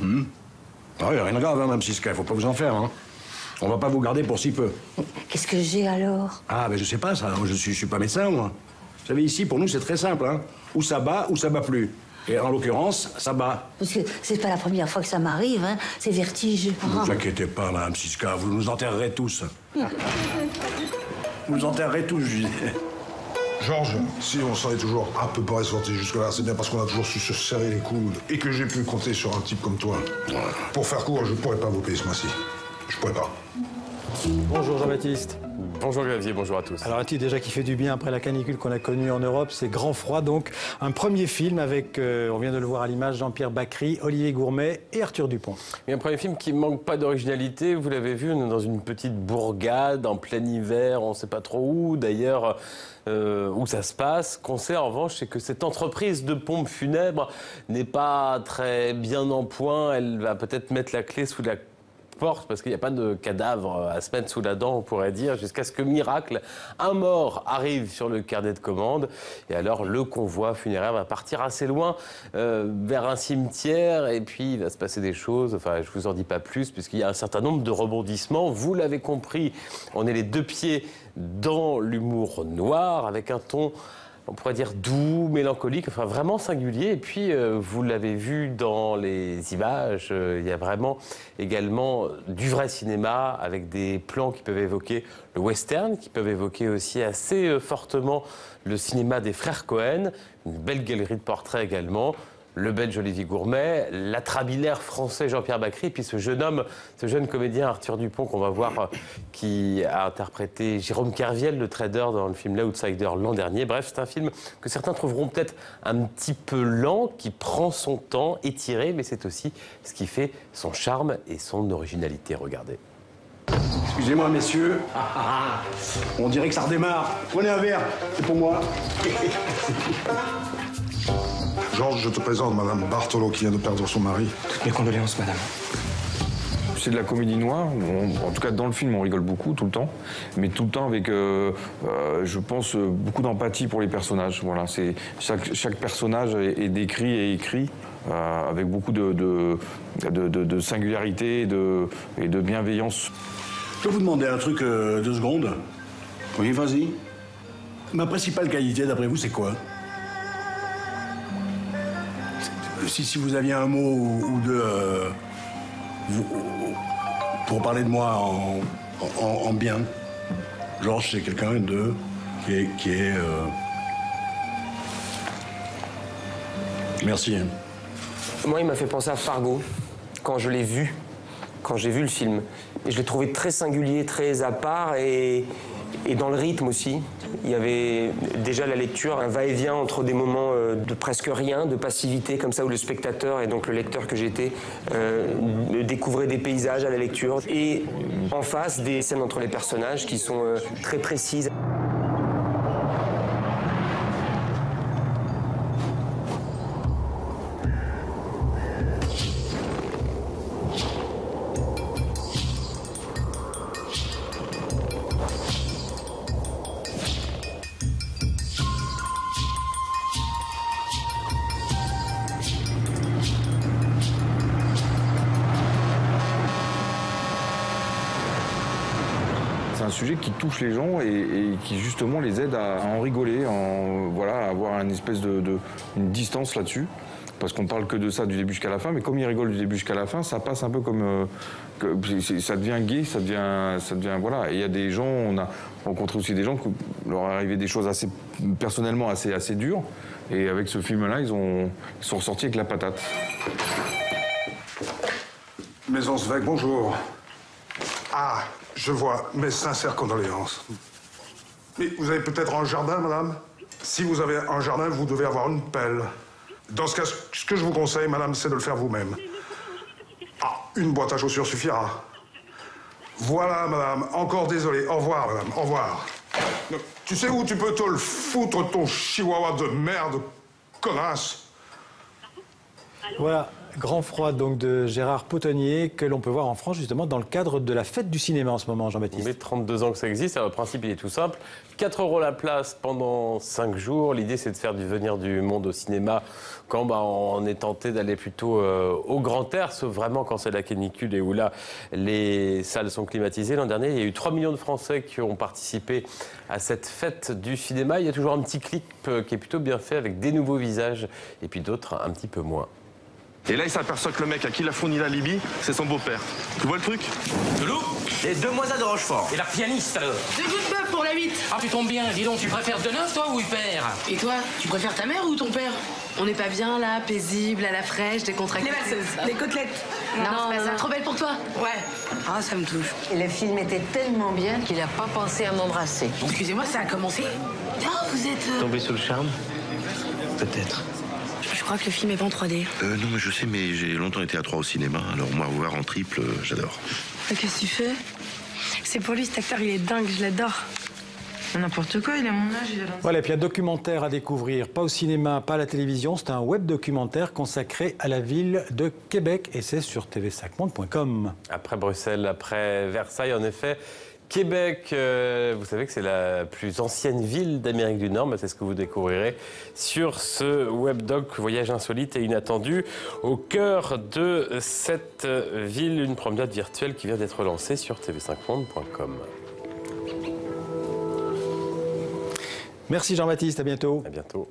Ah oui, rien de grave, hein, Mme Siska, faut pas vous en faire, hein. On va pas vous garder pour si peu. Qu'est-ce que j'ai alors? Ah, ben je sais pas, ça. Je suis pas médecin, moi. Vous savez, ici, pour nous, c'est très simple, hein. Ou ça bat plus. Et en l'occurrence, ça bat. Parce que c'est pas la première fois que ça m'arrive, hein. C'est vertige. Ne vous inquiétez pas, Mme Siska, vous nous enterrerez tous. Vous nous enterrerez tous, je disais. Georges, si on s'en est toujours à peu près sorti jusque-là, c'est bien parce qu'on a toujours su se serrer les coudes et que j'ai pu compter sur un type comme toi. Pour faire court, je pourrais pas vous payer ce mois-ci. Je pourrais pas. Bonjour Jean-Baptiste. Bonjour Xavier, bonjour à tous. Alors un titre déjà qui fait du bien après la canicule qu'on a connue en Europe, c'est Grand Froid, donc un premier film avec, on vient de le voir à l'image, Jean-Pierre Bacri, Olivier Gourmet et Arthur Dupont. Et un premier film qui ne manque pas d'originalité, vous l'avez vu, on est dans une petite bourgade en plein hiver, on ne sait pas trop où d'ailleurs, où ça se passe. Qu'on sait en revanche, c'est que cette entreprise de pompes funèbres n'est pas très bien en point, elle va peut-être mettre la clé sous la porte parce qu'il n'y a pas de cadavre à se mettre sous la dent, on pourrait dire, jusqu'à ce que, miracle, un mort arrive sur le carnet de commande. Et alors, le convoi funéraire va partir assez loin, vers un cimetière, et puis il va se passer des choses. Enfin, je ne vous en dis pas plus, puisqu'il y a un certain nombre de rebondissements. Vous l'avez compris, on est les deux pieds dans l'humour noir, avec un ton, on pourrait dire doux, mélancolique, enfin vraiment singulier. Et puis, vous l'avez vu dans les images, il y a vraiment également du vrai cinéma avec des plans qui peuvent évoquer le western, qui peuvent évoquer aussi assez fortement le cinéma des frères Cohen, une belle galerie de portraits également. Le Belge Olivier Gourmet, l'atrabilaire français Jean-Pierre Bacri, et puis ce jeune homme, ce jeune comédien Arthur Dupont qu'on va voir, qui a interprété Jérôme Kerviel, le trader, dans le film L'Outsider l'an dernier. Bref, c'est un film que certains trouveront peut-être un petit peu lent, qui prend son temps, étiré, mais c'est aussi ce qui fait son charme et son originalité. Regardez. Excusez-moi, messieurs. On dirait que ça redémarre. Prenez un verre, c'est pour moi. Georges, je te présente Madame Bartolo qui vient de perdre son mari. Toutes mes condoléances, madame. C'est de la comédie noire. En tout cas, dans le film, on rigole beaucoup, tout le temps. Mais tout le temps avec, je pense, beaucoup d'empathie pour les personnages. Voilà, chaque personnage est décrit et écrit avec beaucoup de singularité et de bienveillance. Je peux vous demander un truc 2 secondes? Oui, vas-y. Ma principale qualité, d'après vous, c'est quoi? Si vous aviez un mot ou deux pour parler de moi en bien. Georges, c'est quelqu'un qui est Merci. Moi, il m'a fait penser à Fargo, quand je l'ai vu, quand j'ai vu le film. Et je l'ai trouvé très singulier, très à part et dans le rythme aussi. Il y avait déjà la lecture, un va-et-vient entre des moments de presque rien, de passivité comme ça, où le spectateur et donc le lecteur que j'étais découvrait des paysages à la lecture. Et en face, des scènes entre les personnages qui sont très précises. C'est un sujet qui touche les gens et qui justement les aide à en rigoler, voilà, à avoir une espèce une distance là-dessus. Parce qu'on parle que de ça du début jusqu'à la fin, mais comme ils rigolent du début jusqu'à la fin, ça passe un peu comme... ça devient gai, ça devient voilà. Et il y a des gens, on a rencontré aussi des gens qui leur est arrivé des choses personnellement assez dures. Et avec ce film-là, ils sont ressortis avec la patate. Maison Zweig, bonjour. Ah, je vois, mes sincères condoléances. Mais vous avez peut-être un jardin, madame? Si vous avez un jardin, vous devez avoir une pelle. Dans ce cas, ce que je vous conseille, madame, c'est de le faire vous-même. Ah, une boîte à chaussures suffira. Voilà, madame. Encore désolé. Au revoir, madame. Au revoir. Tu sais où tu peux te le foutre, ton chihuahua de merde, connasse? Voilà. Grand froid donc de Gérard Poutonnier que l'on peut voir en France justement dans le cadre de la fête du cinéma en ce moment, Jean-Baptiste. Mais 32 ans que ça existe, alors, le principe il est tout simple. 4 € la place pendant 5 jours. L'idée c'est de faire du venir du monde au cinéma quand on est tenté d'aller plutôt au grand air, sauf vraiment quand c'est la canicule et où là les salles sont climatisées. L'an dernier, il y a eu 3 millions de Français qui ont participé à cette fête du cinéma. Il y a toujours un petit clip qui est plutôt bien fait avec des nouveaux visages et puis d'autres un petit peu moins. Et là, il s'aperçoit que le mec à qui il a fourni la Libye, c'est son beau-père. Tu vois le truc? De l'eau Et 2 moiselles de Rochefort. et la pianiste alors. 2 gouttes de bœuf pour la 8. Ah, tu tombes bien, dis donc, tu préfères Deneuve toi ou Hyper? Et toi, tu préfères ta mère ou ton père? On n'est pas bien là, paisible, à la fraîche, décontracté. Les valseuses, les côtelettes. Non, c'est pas ça. Trop belle pour toi? Ouais. Ah, ça me touche. Et le film était tellement bien qu'il n'a pas pensé à m'embrasser. Excusez-moi, ça a commencé? Ah, vous êtes... Tombé sous le charme? Peut-être. Je crois que le film est pas en 3D. Non, mais je sais, mais j'ai longtemps été à 3 au cinéma, alors moi, voir en triple, j'adore. Qu'est-ce que tu fais? C'est pour lui, cet acteur, il est dingue, je l'adore. N'importe quoi, il a mon âge, il a Voilà, et puis un documentaire à découvrir, pas au cinéma, pas à la télévision, c'est un web documentaire consacré à la ville de Québec et c'est sur tv5monde.com. Après Bruxelles, après Versailles, en effet, Québec, vous savez que c'est la plus ancienne ville d'Amérique du Nord, mais c'est ce que vous découvrirez sur ce webdoc Voyage insolite et inattendu au cœur de cette ville, une promenade virtuelle qui vient d'être lancée sur tv5monde.com. Merci Jean-Baptiste, à bientôt. À bientôt.